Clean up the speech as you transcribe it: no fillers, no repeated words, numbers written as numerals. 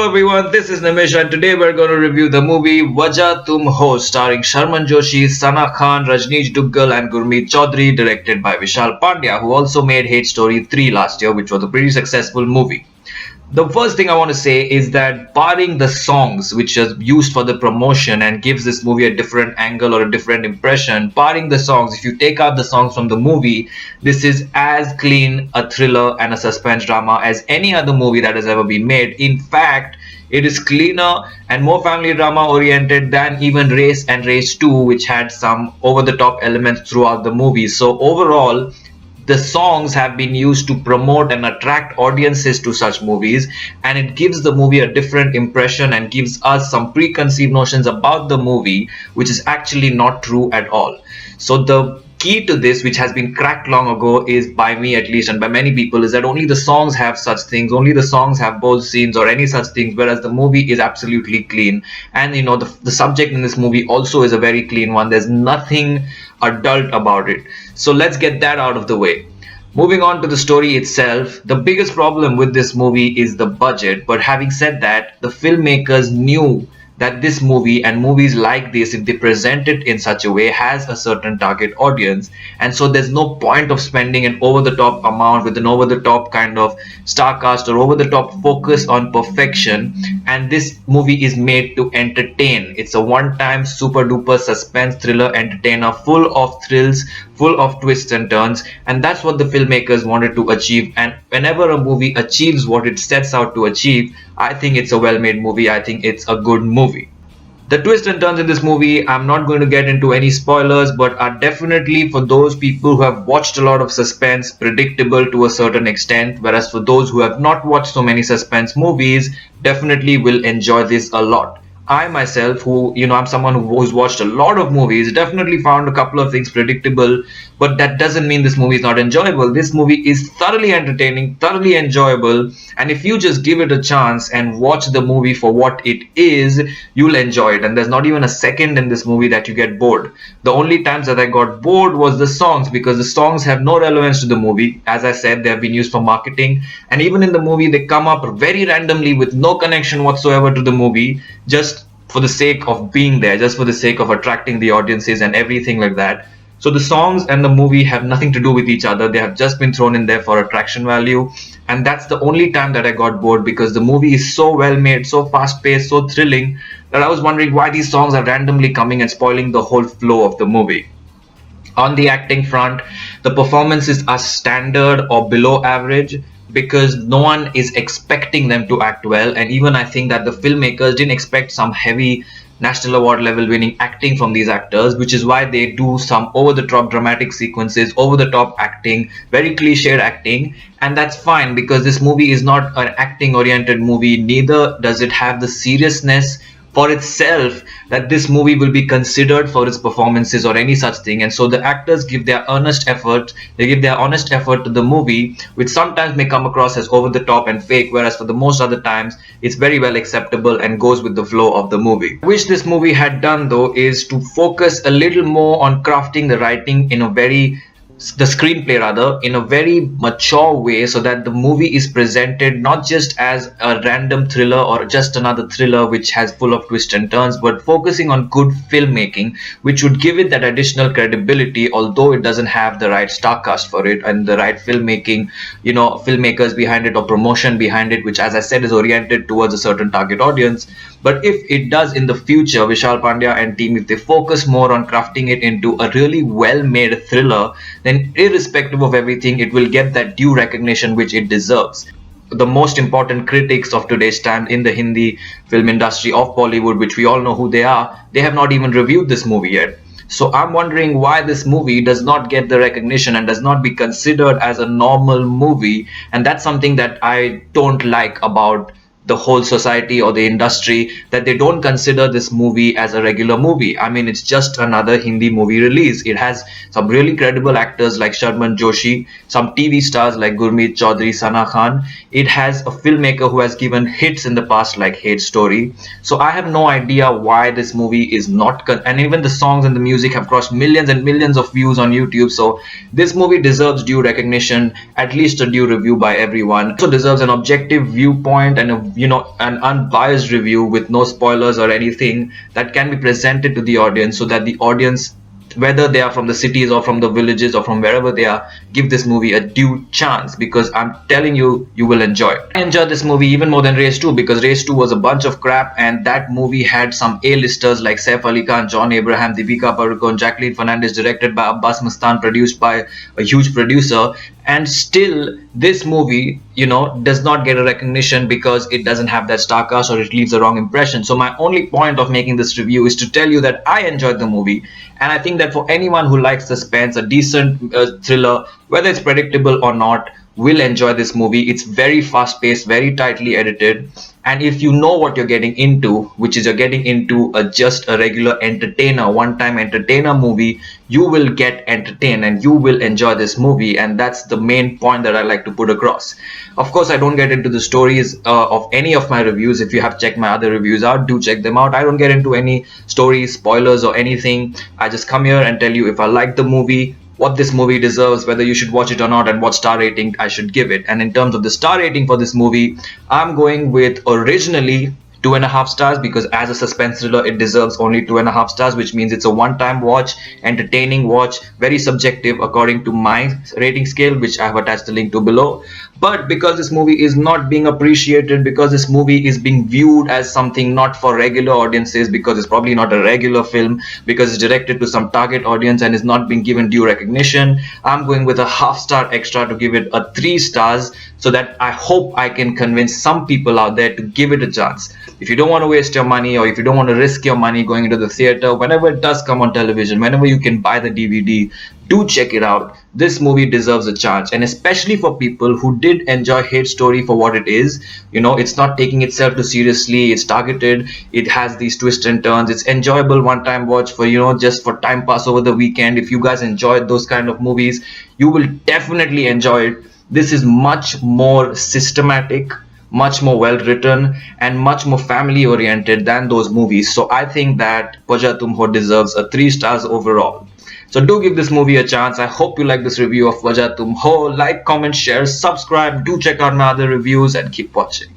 everyone, this is Nimish and today we're going to review the movie Wajah Tum Ho starring Sharman Joshi, Sana Khan, Rajneesh Duggal and Gurmeet Chaudhary, directed by Vishal Pandya, who also made Hate Story 3 last year, which was a pretty successful movie. The first thing I want to say is that barring the songs which are used for the promotion and gives this movie a different angle or a different impression, barring the songs, if you take out the songs from the movie, this is as clean a thriller and a suspense drama as any other movie that has ever been made. In fact, it is cleaner and more family drama oriented than even Race and Race 2, which had some over the top elements throughout the movie. So overall, the songs have been used to promote and attract audiences to such movies, and it gives the movie a different impression and gives us some preconceived notions about the movie which is actually not true at all. So the key to this, which has been cracked long ago, is by me at least and by many people, is that only the songs have such things, only the songs have bold scenes or any such things, whereas the movie is absolutely clean. And the subject in this movie also is a very clean one. There's nothing adult about it. So let's get that out of the way. Moving on to the story itself, the biggest problem with this movie is the budget. But having said that, the filmmakers knew that this movie and movies like this, if they present it in such a way, has a certain target audience, and so there's no point of spending an over the top amount with an over the top kind of star cast or over the top focus on perfection. And this movie is made to entertain. It's a one time super duper suspense thriller entertainer, full of thrills, full of twists and turns, and that's what the filmmakers wanted to achieve. And whenever a movie achieves what it sets out to achieve, I think it's a well-made movie. I think it's a good movie. The twists and turns in this movie, I'm not going to get into any spoilers, but are definitely, for those people who have watched a lot of suspense, predictable to a certain extent, whereas for those who have not watched so many suspense movies, definitely will enjoy this a lot. I myself, I'm someone who's watched a lot of movies, definitely found a couple of things predictable, but that doesn't mean this movie is not enjoyable. This movie is thoroughly entertaining, thoroughly enjoyable, and if you just give it a chance and watch the movie for what it is, you'll enjoy it. And there's not even a second in this movie that you get bored. The only times that I got bored was the songs, because the songs have no relevance to the movie. As I said, they have been used for marketing, and even in the movie they come up very randomly with no connection whatsoever to the movie, just for the sake of being there, just for the sake of attracting the audiences and everything like that. So the songs and the movie have nothing to do with each other. They have just been thrown in there for attraction value, and that's the only time that I got bored, because the movie is so well made, so fast paced, so thrilling, that I was wondering why these songs are randomly coming and spoiling the whole flow of the movie. On the acting front, the performances are standard or below average, because no one is expecting them to act well. And even I think that the filmmakers didn't expect some heavy national award level winning acting from these actors, which is why they do some over the top dramatic sequences, over the top acting, very cliched acting. And that's fine, because this movie is not an acting oriented movie, neither does it have the seriousness for itself that this movie will be considered for its performances or any such thing. And so the actors give their honest effort to the movie, which sometimes may come across as over the top and fake, whereas for the most other times it's very well acceptable and goes with the flow of the movie. Which this movie had done though is to focus a little more on crafting the writing the screenplay rather, in a very mature way, so that the movie is presented not just as a random thriller or just another thriller which has full of twists and turns, but focusing on good filmmaking, which would give it that additional credibility, although it doesn't have the right star cast for it and the right filmmaking, filmmakers behind it or promotion behind it, which, as I said, is oriented towards a certain target audience. But if it does in the future, Vishal Pandya and team, if they focus more on crafting it into a really well-made thriller, then irrespective of everything, it will get that due recognition which it deserves. The most important critics of today's time in the Hindi film industry of Bollywood, which we all know who they are, they have not even reviewed this movie yet. So I'm wondering why this movie does not get the recognition and does not be considered as a normal movie. And that's something that I don't like about the whole society or the industry, that they don't consider this movie as a regular movie. I mean, it's just another Hindi movie release. It has some really credible actors like Sharman Joshi, some TV stars like Gurmeet Chaudhary, Sana Khan. It has a filmmaker who has given hits in the past like Hate Story. So I have no idea why this movie is not and even the songs and the music have crossed millions and millions of views on YouTube. So this movie deserves due recognition, at least a due review by everyone. It also deserves an objective viewpoint and a an unbiased review with no spoilers or anything that can be presented to the audience, so that the audience, whether they are from the cities or from the villages or from wherever they are, give this movie a due chance, because I'm telling you, you will enjoy it. I enjoyed this movie even more than Race 2, because Race 2 was a bunch of crap, and that movie had some A-listers like Saif Ali Khan, John Abraham, Deepika Padukone, Jacqueline Fernandez, directed by Abbas Mustan, produced by a huge producer. And still this movie, does not get a recognition because it doesn't have that star cast, or it leaves a wrong impression. So my only point of making this review is to tell you that I enjoyed the movie, and I think that for anyone who likes suspense, a decent thriller, whether it's predictable or not, will enjoy this movie. It's very fast paced, very tightly edited, and if you know what you're getting into, which is you're getting into just a regular entertainer, one time entertainer movie, you will get entertained and you will enjoy this movie. And that's the main point that I like to put across. Of course, I don't get into the stories of any of my reviews. If you have checked my other reviews out, do check them out. I don't get into any stories, spoilers or anything. I just come here and tell you if I like the movie, what this movie deserves, whether you should watch it or not, and what star rating I should give it. And in terms of the star rating for this movie, I'm going with originally 2.5 stars, because as a suspense thriller it deserves only 2.5 stars, which means it's a one-time watch, entertaining watch, very subjective according to my rating scale, which I have attached the link to below. But because this movie is not being appreciated, because this movie is being viewed as something not for regular audiences, because it's probably not a regular film, because it's directed to some target audience and is not being given due recognition, I'm going with a half-star extra to give it a 3 stars, so that I hope I can convince some people out there to give it a chance. If you don't want to waste your money, or if you don't want to risk your money going into the theater, whenever it does come on television, whenever you can buy the DVD, do check it out. This movie deserves a chance, and especially for people who did enjoy Hate Story for what it is. It's not taking itself too seriously, it's targeted, it has these twists and turns, it's enjoyable one-time watch for, just for time pass over the weekend. If you guys enjoyed those kind of movies, you will definitely enjoy it. This is much more systematic, much more well written, and much more family oriented than those movies. So I think that Wajah Tum Ho deserves a 3 stars overall. So do give this movie a chance. I hope you like this review of Wajah Tum Ho. Like, comment, share, subscribe. Do check out my other reviews and keep watching.